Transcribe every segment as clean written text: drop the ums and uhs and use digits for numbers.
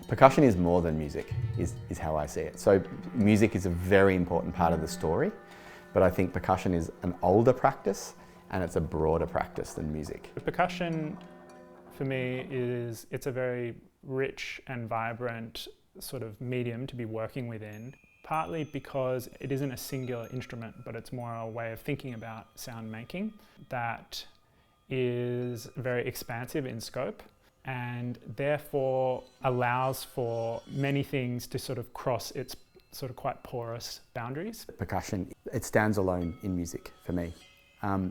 Percussion is more than music, is how I see it. So music is a very important part of the story, but I think percussion is an older practice and it's a broader practice than music. Percussion, for me, it's a very rich and vibrant sort of medium to be working within, partly because it isn't a singular instrument, but it's more a way of thinking about sound making that is very expansive in scope and therefore allows for many things to sort of cross its sort of quite porous boundaries. Percussion, it stands alone in music for me.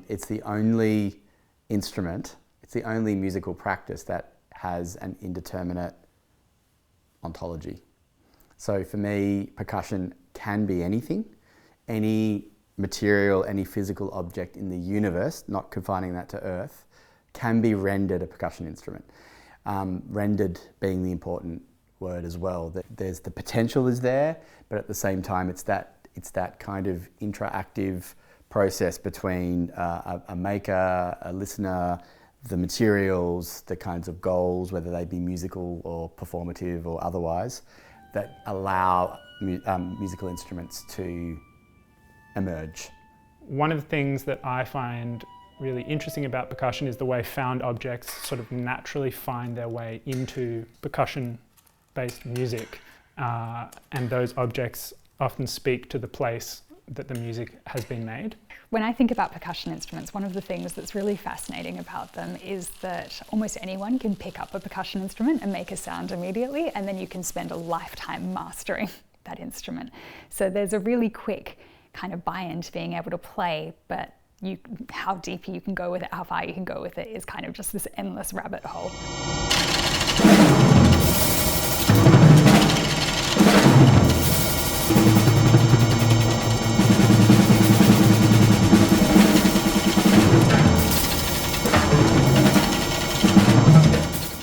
It's the only instrument, it's the only musical practice that has an indeterminate ontology. So for me, percussion can be anything, any material, any physical object in the universe, not confining that to Earth, can be rendered a percussion instrument. Rendered being the important word as well. That there's the potential is there, but at the same time it's that kind of interactive process between a maker, a listener, the materials, the kinds of goals, whether they be musical or performative or otherwise, that allow musical instruments to emerge. One of the things that I find really interesting about percussion is the way found objects sort of naturally find their way into percussion-based music, and those objects often speak to the place that the music has been made. When I think about percussion instruments, one of the things that's really fascinating about them is that almost anyone can pick up a percussion instrument and make a sound immediately, and then you can spend a lifetime mastering that instrument. So there's a really quick kind of buy-in to being able to play, but how deep you can go with it, how far you can go with it is kind of just this endless rabbit hole.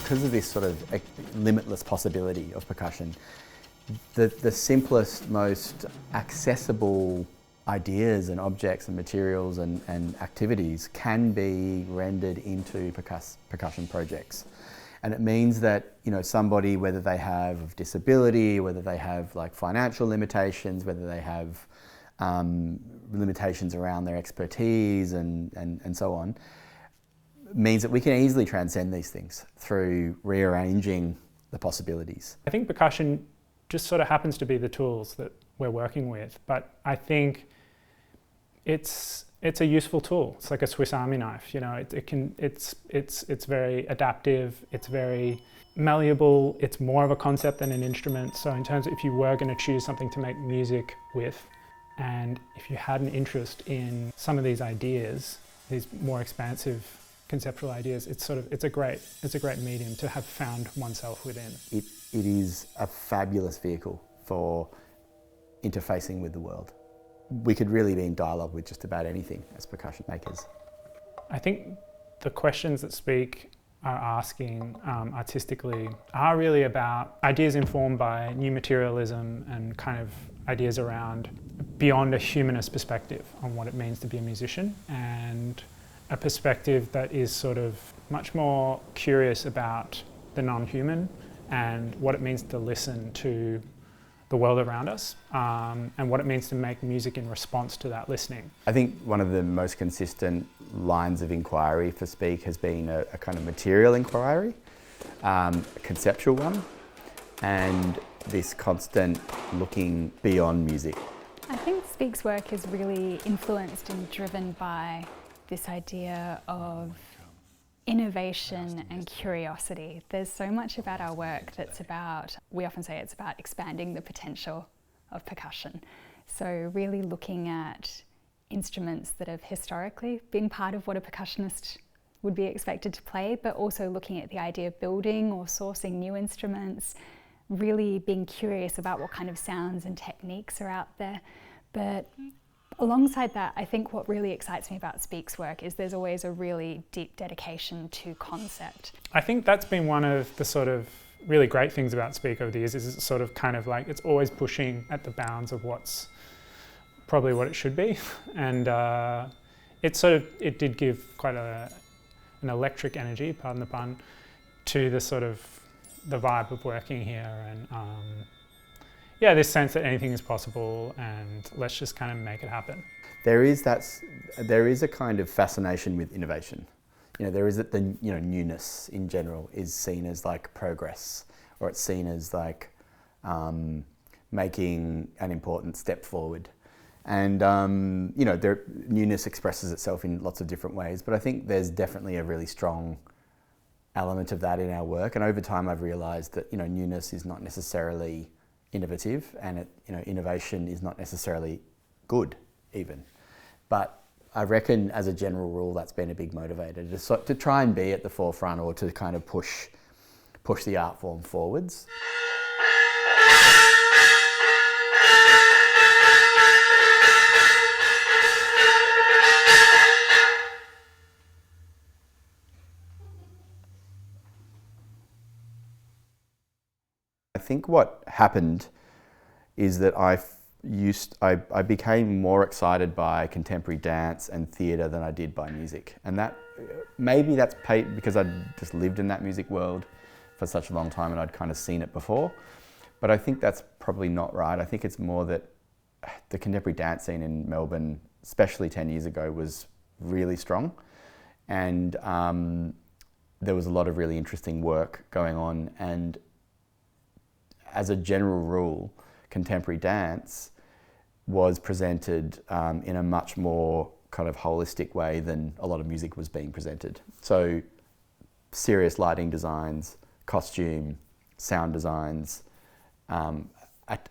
Because of this sort of limitless possibility of percussion, the simplest, most accessible ideas and objects and materials and activities can be rendered into percussion projects. And it means that, you know, somebody, whether they have a disability, whether they have like financial limitations, whether they have limitations around their expertise and so on, means that we can easily transcend these things through rearranging the possibilities. I think percussion just sort of happens to be the tools that we're working with, but I think it's a useful tool. It's like a Swiss Army knife, you know. It's very adaptive. It's very malleable. It's more of a concept than an instrument. So in terms of if you were going to choose something to make music with, and if you had an interest in some of these ideas, these more expansive conceptual ideas, it's a great medium to have found oneself within. It is a fabulous vehicle for interfacing with the world. We could really be in dialogue with just about anything as percussion makers. I think the questions that Speak are asking artistically are really about ideas informed by new materialism and kind of ideas around beyond a humanist perspective on what it means to be a musician, and a perspective that is sort of much more curious about the non-human and what it means to listen to the world around us, and what it means to make music in response to that listening. I think one of the most consistent lines of inquiry for Speak has been a kind of material inquiry, a conceptual one, and this constant looking beyond music. I think Speak's work is really influenced and driven by this idea of innovation and curiosity. There's so much about our work that's about, we often say it's about expanding the potential of percussion. So really looking at instruments that have historically been part of what a percussionist would be expected to play, but also looking at the idea of building or sourcing new instruments, really being curious about what kind of sounds and techniques are out there. But alongside that, I think what really excites me about Speak's work is there's always a really deep dedication to concept. I think that's been one of the sort of really great things about Speak over the years, is it's sort of kind of like, it's always pushing at the bounds of what's probably what it should be. And it did give quite an electric energy, pardon the pun, to the sort of the vibe of working here, and yeah, this sense that anything is possible and let's just kind of make it happen. There is a kind of fascination with innovation. There is the newness in general is seen as like progress, or it's seen as like making an important step forward. And newness expresses itself in lots of different ways, but I think there's definitely a really strong element of that in our work. And over time I've realized that newness is not necessarily innovative, and innovation is not necessarily good even. But I reckon as a general rule that's been a big motivator, to try and be at the forefront, or to kind of push the art form forwards. I think what happened is that I became more excited by contemporary dance and theatre than I did by music. And maybe that's because I'd just lived in that music world for such a long time and I'd kind of seen it before. But I think that's probably not right. I think it's more that the contemporary dance scene in Melbourne, especially 10 years ago, was really strong. And there was a lot of really interesting work going on. And as a general rule, contemporary dance was presented in a much more kind of holistic way than a lot of music was being presented. So serious lighting designs, costume, sound designs, an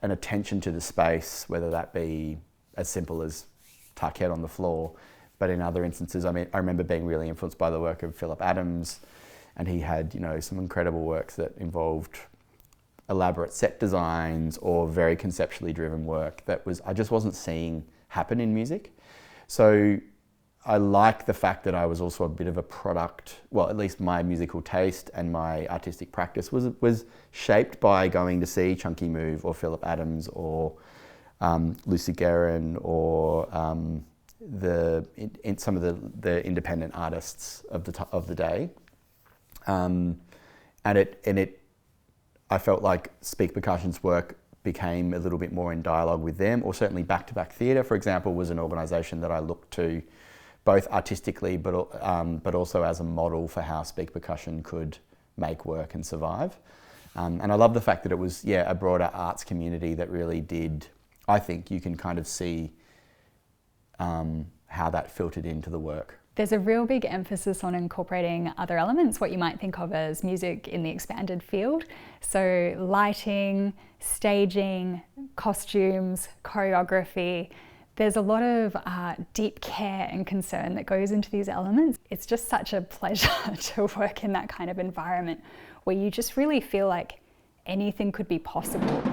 attention to the space, whether that be as simple as parquet on the floor, but in other instances, I remember being really influenced by the work of Philip Adams, and he had some incredible works that involved elaborate set designs or very conceptually driven work that I just wasn't seeing happen in music. So I like the fact that I was also a bit of a product, well, at least my musical taste and my artistic practice was shaped by going to see Chunky Move or Philip Adams or Lucy Guerin or some of the independent artists of the day. I felt like Speak Percussion's work became a little bit more in dialogue with them, or certainly Back to Back Theatre, for example, was an organisation that I looked to both artistically but also as a model for how Speak Percussion could make work and survive. And I love the fact that it was a broader arts community that really did, I think you can kind of see how that filtered into the work. There's a real big emphasis on incorporating other elements, what you might think of as music in the expanded field. So lighting, staging, costumes, choreography. There's a lot of deep care and concern that goes into these elements. It's just such a pleasure to work in that kind of environment where you just really feel like anything could be possible.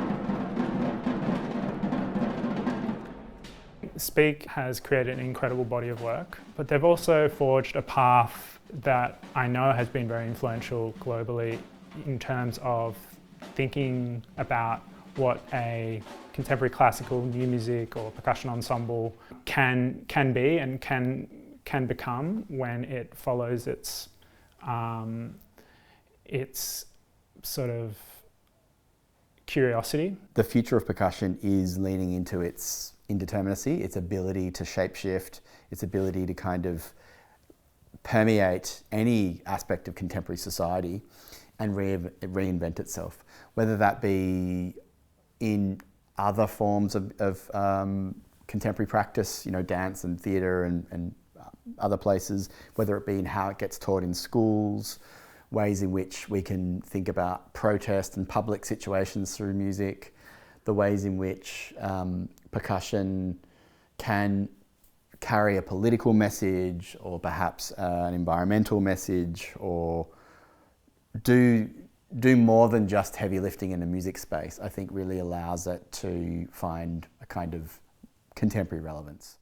Speak has created an incredible body of work, but they've also forged a path that I know has been very influential globally in terms of thinking about what a contemporary classical, new music or percussion ensemble can be and can become when it follows its sort of curiosity. The future of percussion is leaning into its indeterminacy, its ability to shapeshift, its ability to kind of permeate any aspect of contemporary society and reinvent itself, whether that be in other forms of contemporary practice, dance and theatre and other places, whether it be in how it gets taught in schools, ways in which we can think about protest and public situations through music, the ways in which percussion can carry a political message or perhaps an environmental message, or do more than just heavy lifting in the music space, I think really allows it to find a kind of contemporary relevance.